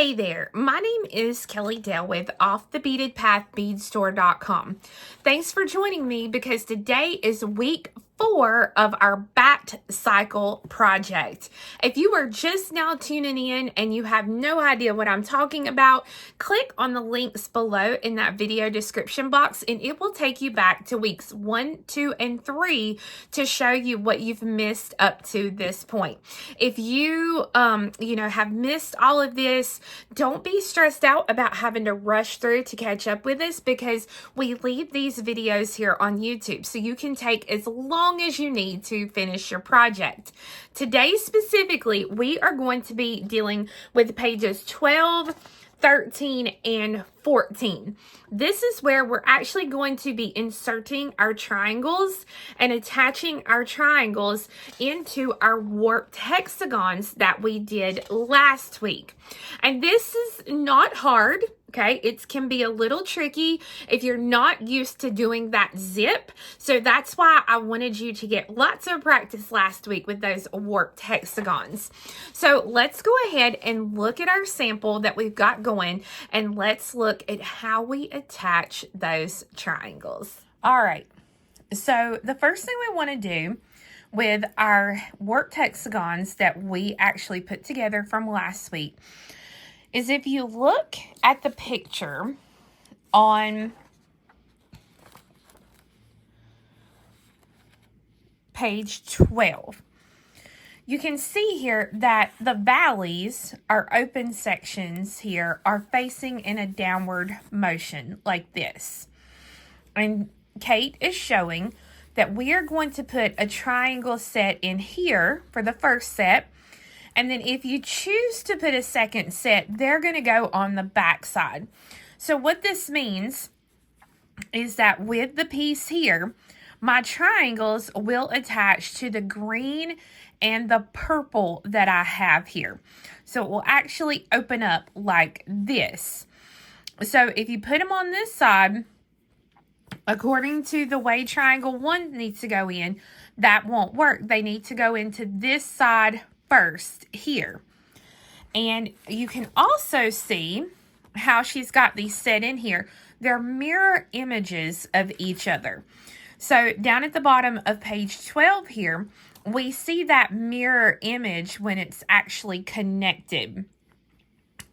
Hey there, my name is Kelly Dale with offthebeadedpath Thanks for joining me because today is week 4 of our Batcycle project. If you are just now tuning in and you have no idea what I'm talking about, click on the links below in that video description box and it will take you back to weeks 1, 2, and 3 to show you what you've missed up to this point. If you, have missed all of this, don't be stressed out about having to rush through to catch up with us because we leave these videos here on YouTube so you can take as long as you need to finish your project. Today specifically, we are going to be dealing with pages 12, 13, and 14. This is where we're actually going to be inserting our triangles and attaching our triangles into our warped hexagons that we did last week. And this is not hard. Okay, it can be a little tricky if you're not used to doing that zip. So that's why I wanted you to get lots of practice last week with those warped hexagons. So let's go ahead and look at our sample that we've got going and let's look at how we attach those triangles. All right, so the first thing we want to do with our warped hexagons that we actually put together from last week is if you look at the picture on page 12, you can see here that the valleys, our open sections here, are facing in a downward motion like this. And Kate is showing that we are going to put a triangle set in here for the first set. And then if you choose to put a second set, they're going to go on the back side. So what this means is that with the piece here, my triangles will attach to the green and the purple that I have here. So it will actually open up like this. So if you put them on this side, according to the way triangle 1 needs to go in, that won't work. They need to go into this side first here. And you can also see how she's got these set in here. They're mirror images of each other. So down at the bottom of page 12 here, we see that mirror image when it's actually connected.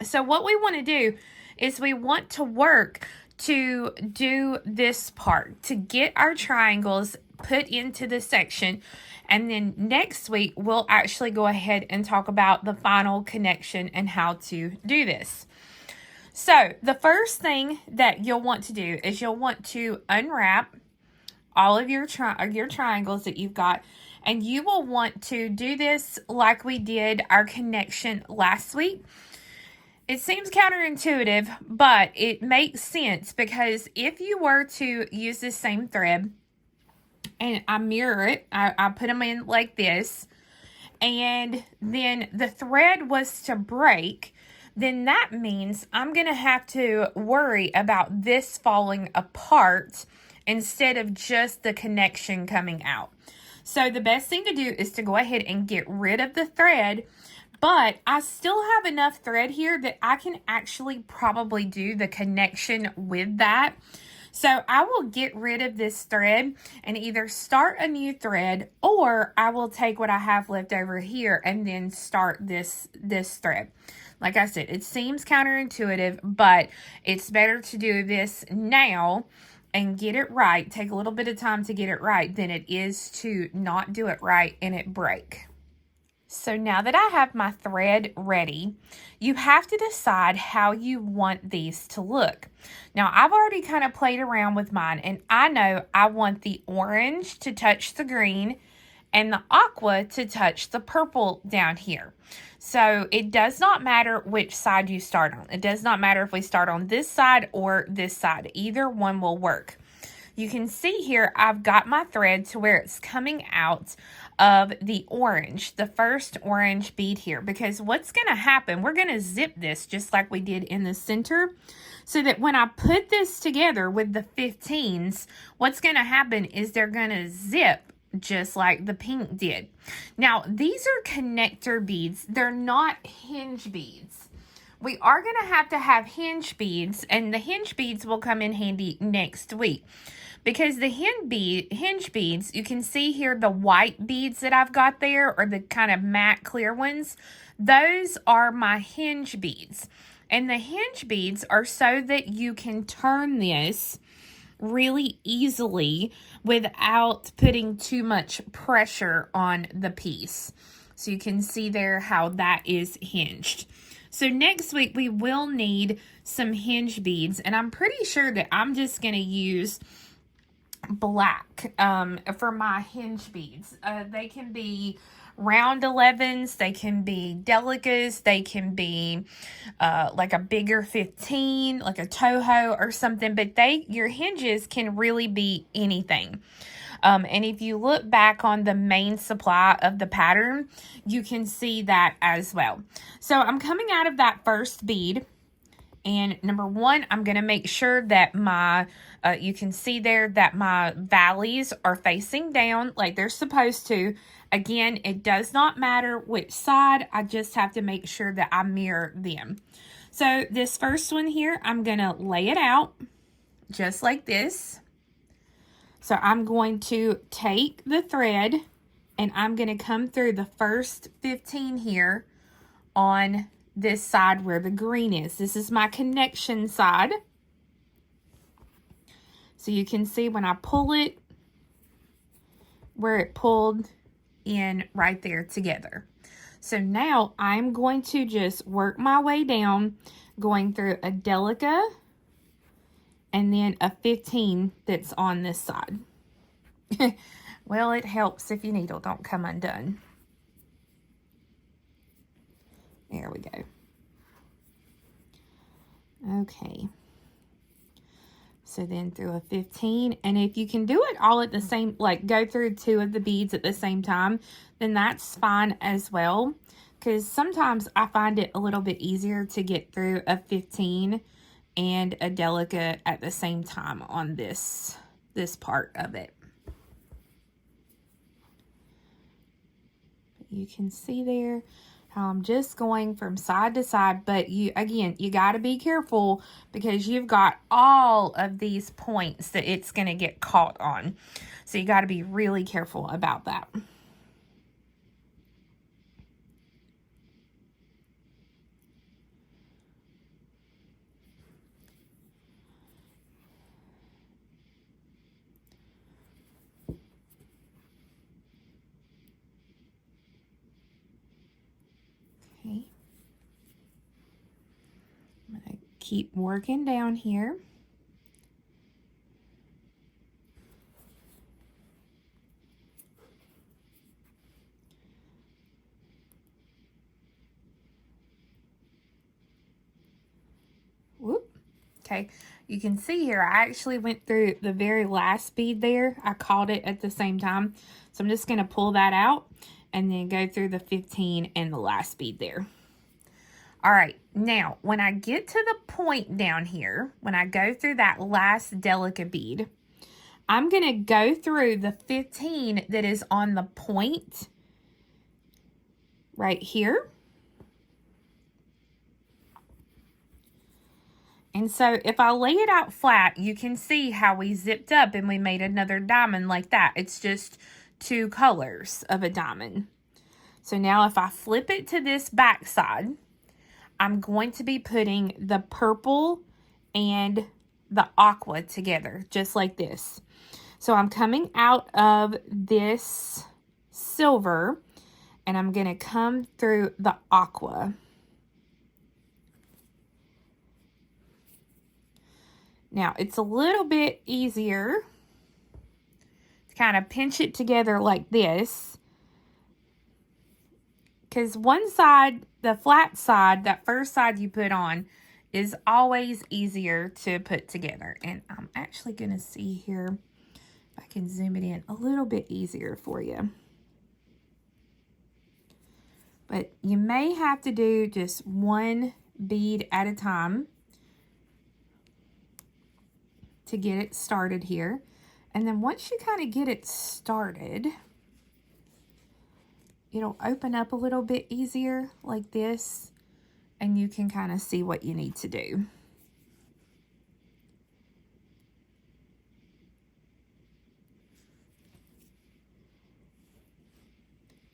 So what we want to do is we want to work to do this part, to get our triangles put into the section. And then next week, we'll actually go ahead and talk about the final connection and how to do this. So the first thing that you'll want to do is you'll want to unwrap all of your triangles that you've got. And you will want to do this like we did our connection last week. It seems counterintuitive, but it makes sense because if you were to use the same thread, and I mirror it, I put them in like this, and then the thread was to break, then that means I'm going to have to worry about this falling apart instead of just the connection coming out. So the best thing to do is to go ahead and get rid of the thread, but I still have enough thread here that I can actually probably do the connection with that. So I will get rid of this thread and either start a new thread, or I will take what I have left over here and then start this thread. Like I said, it seems counterintuitive, but it's better to do this now and get it right, take a little bit of time to get it right, than it is to not do it right and it break. So now that I have my thread ready, you have to decide how you want these to look. Now, I've already kind of played around with mine, and I know I want the orange to touch the green and the aqua to touch the purple down here. So it does not matter which side you start on. It does not matter if we start on this side or this side. Either one will work. You can see here I've got my thread to where it's coming out of the orange, the first orange bead here, because what's going to happen, we're going to zip this just like we did in the center, so that when I put this together with the 15s, what's going to happen is they're going to zip just like the pink did. Now, these are connector beads. They're not hinge beads. we are going to have hinge beads, and the hinge beads will come in handy next week. Because the hinge beads, you can see here the white beads that I've got there, or the kind of matte clear ones. Those are my hinge beads. And the hinge beads are so that you can turn this really easily without putting too much pressure on the piece. So you can see there how that is hinged. So next week we will need some hinge beads, and I'm pretty sure that I'm just going to use black for my hinge beads. They can be round 11s, they can be delicas, they can be like a bigger 15, like a Toho or something, but your hinges can really be anything. And if you look back on the main supply of the pattern, you can see that as well. So I'm coming out of that first bead, and number one, I'm going to make sure that my, you can see there that my valleys are facing down like they're supposed to. Again, it does not matter which side. I just have to make sure that I mirror them. So this first one here, I'm going to lay it out just like this. So I'm going to take the thread, and I'm going to come through the first 15 here on this side where the green is. This is my connection side. So you can see when I pull it, where it pulled in right there together. So now I'm going to just work my way down, going through a delica and then a 15 that's on this side. Well, it helps if your needle don't come undone. There we go. Okay. So then through a 15, and if you can do it all at the same, like go through 2 of the beads at the same time, then that's fine as well. Because sometimes I find it a little bit easier to get through a 15 and a delica at the same time on this part of it. You can see there how I'm just going from side to side, but you got to be careful because you've got all of these points that it's going to get caught on. So you got to be really careful about that. Okay. I'm going to keep working down here. Whoop. Okay, you can see here, I actually went through the very last bead there. I caught it at the same time. So I'm just going to pull that out and then go through the 15 and the last bead there. All right, now when I get to the point down here, when I go through that last delicate bead, I'm going to go through the 15 that is on the point right here. And so if I lay it out flat, you can see how we zipped up and we made another diamond like that. It's just 2 colors of a diamond. So now if I flip it to this back side, I'm going to be putting the purple and the aqua together, just like this. So I'm coming out of this silver, and I'm going to come through the aqua. Now, it's a little bit easier to kind of pinch it together like this, because one side, the flat side, that first side you put on, is always easier to put together. And I'm actually going to see here if I can zoom it in a little bit easier for you. But you may have to do just one bead at a time to get it started here. And then once you kind of get it started, it'll open up a little bit easier like this. and you can kind of see what you need to do.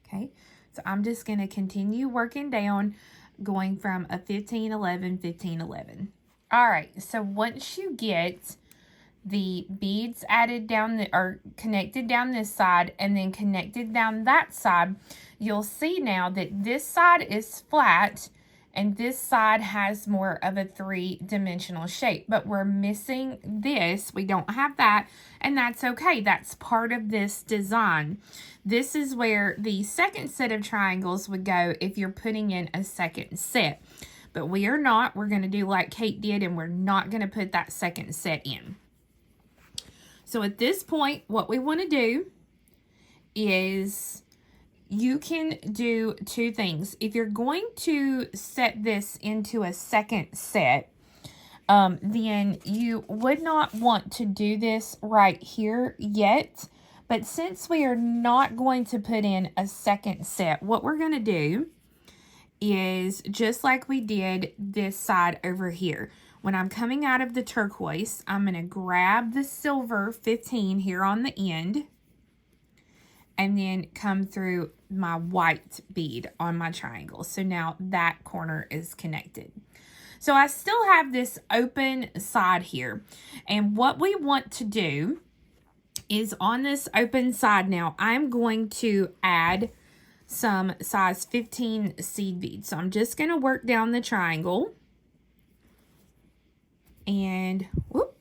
Okay, so I'm just going to continue working down, going from a 15, 11, 15, 11. All right, so once you get the beads added down or connected down this side and then connected down that side, you'll see now that this side is flat and this side has more of a three-dimensional shape, but we're missing this. We don't have that, and that's okay. That's part of this design. This is where the second set of triangles would go if you're putting in a second set, but we are not. We're going to do like Kate did, and we're not going to put that second set in. So at this point, what we want to do is, you can do two things. If you're going to set this into a second set, then you would not want to do this right here yet. But since we are not going to put in a second set, what we're going to do is just like we did this side over here. When I'm coming out of the turquoise, I'm going to grab the silver 15 here on the end and then come through my white bead on my triangle. So now that corner is connected. So I still have this open side here. And what we want to do is on this open side now, I'm going to add some size 15 seed beads. So I'm just going to work down the triangle. And whoop.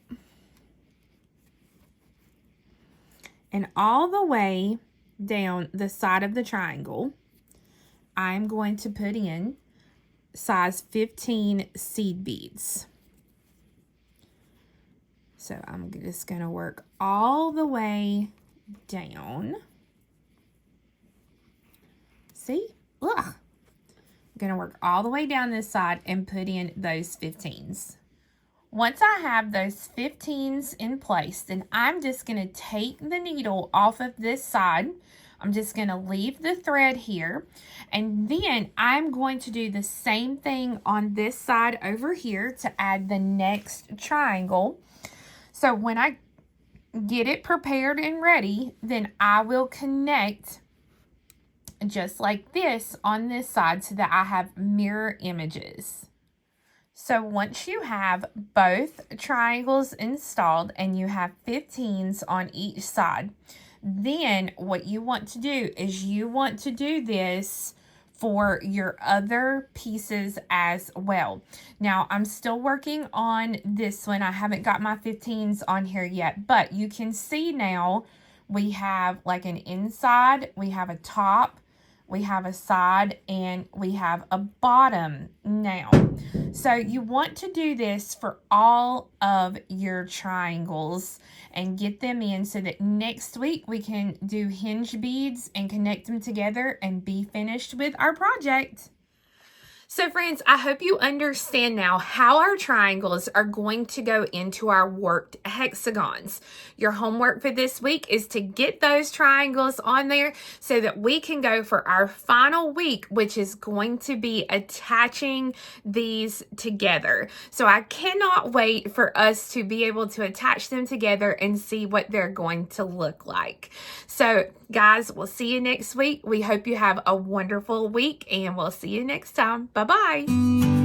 And all the way down the side of the triangle, I'm going to put in size 15 seed beads. So I'm just going to work all the way down. See? Ugh. I'm going to work all the way down this side and put in those 15s. Once I have those 15s in place, then I'm just going to take the needle off of this side. I'm just going to leave the thread here. And then I'm going to do the same thing on this side over here to add the next triangle. So when I get it prepared and ready, then I will connect just like this on this side so that I have mirror images. So once you have both triangles installed and you have 15s on each side, then what you want to do is you want to do this for your other pieces as well. Now, I'm still working on this one. I haven't got my 15s on here yet, but you can see now we have like an inside, we have a top, we have a side, and we have a bottom now. So you want to do this for all of your triangles and get them in so that next week we can do hinge beads and connect them together and be finished with our project. So friends, I hope you understand now how our triangles are going to go into our worked hexagons. Your homework for this week is to get those triangles on there so that we can go for our final week, which is going to be attaching these together. So I cannot wait for us to be able to attach them together and see what they're going to look like. So guys, we'll see you next week. We hope you have a wonderful week and we'll see you next time. Bye-bye.